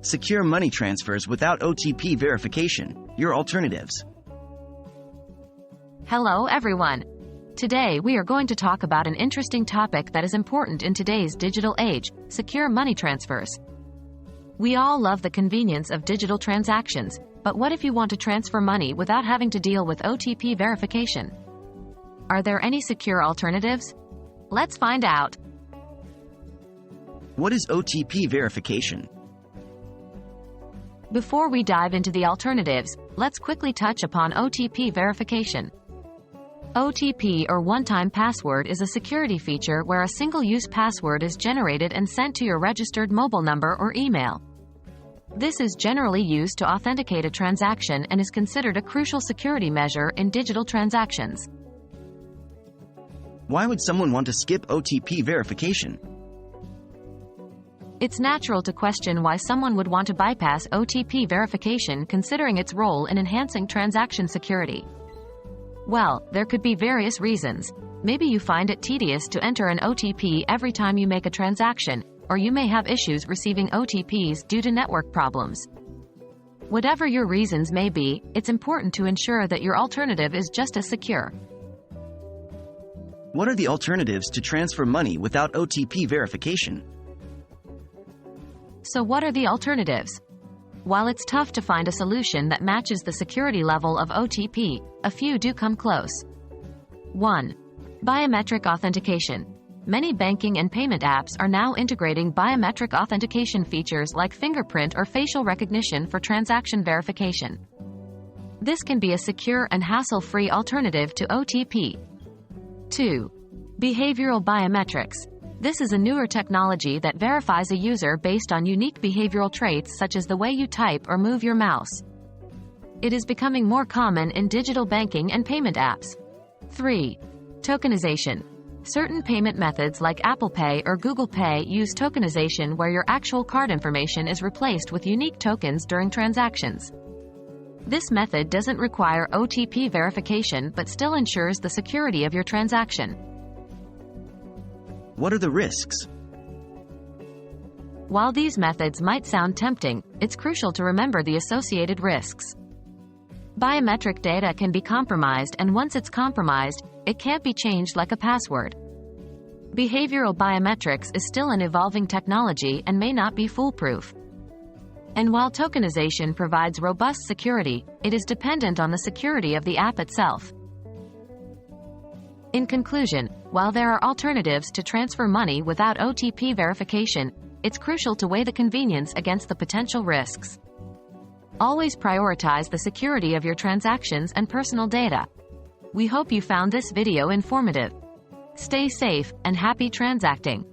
Secure money transfers without OTP verification. Your alternatives. Hello everyone. Today we are going to talk about an interesting topic that is important in today's digital age: secure money transfers. We all love the convenience of digital transactions, but what if you want to transfer money without having to deal with OTP verification? Are there any secure alternatives? Let's find out. What is OTP verification? Before we dive into the alternatives, let's quickly touch upon OTP verification. OTP, or one-time password, is a security feature where a single-use password is generated and sent to your registered mobile number or email. This is generally used to authenticate a transaction and is considered a crucial security measure in digital transactions. Why would someone want to skip OTP verification? It's natural to question why someone would want to bypass OTP verification, considering its role in enhancing transaction security. Well, there could be various reasons. Maybe you find it tedious to enter an OTP every time you make a transaction, or you may have issues receiving OTPs due to network problems. Whatever your reasons may be, it's important to ensure that your alternative is just as secure. What are the alternatives to transfer money without OTP verification? So what are the alternatives? While it's tough to find a solution that matches the security level of OTP, a few do come close. 1. Biometric authentication. Many banking and payment apps are now integrating biometric authentication features like fingerprint or facial recognition for transaction verification. This can be a secure and hassle-free alternative to OTP. 2. Behavioral biometrics. This is a newer technology that verifies a user based on unique behavioral traits such as the way you type or move your mouse. It is becoming more common in digital banking and payment apps. 3. Tokenization. Certain payment methods like Apple Pay or Google Pay use tokenization, where your actual card information is replaced with unique tokens during transactions. This method doesn't require OTP verification but still ensures the security of your transaction. What are the risks? While these methods might sound tempting, it's crucial to remember the associated risks. Biometric data can be compromised, and once it's compromised, it can't be changed like a password. Behavioral biometrics is still an evolving technology and may not be foolproof. And while tokenization provides robust security, it is dependent on the security of the app itself. In conclusion, while there are alternatives to transfer money without OTP verification, it's crucial to weigh the convenience against the potential risks. Always prioritize the security of your transactions and personal data. We hope you found this video informative. Stay safe and happy transacting.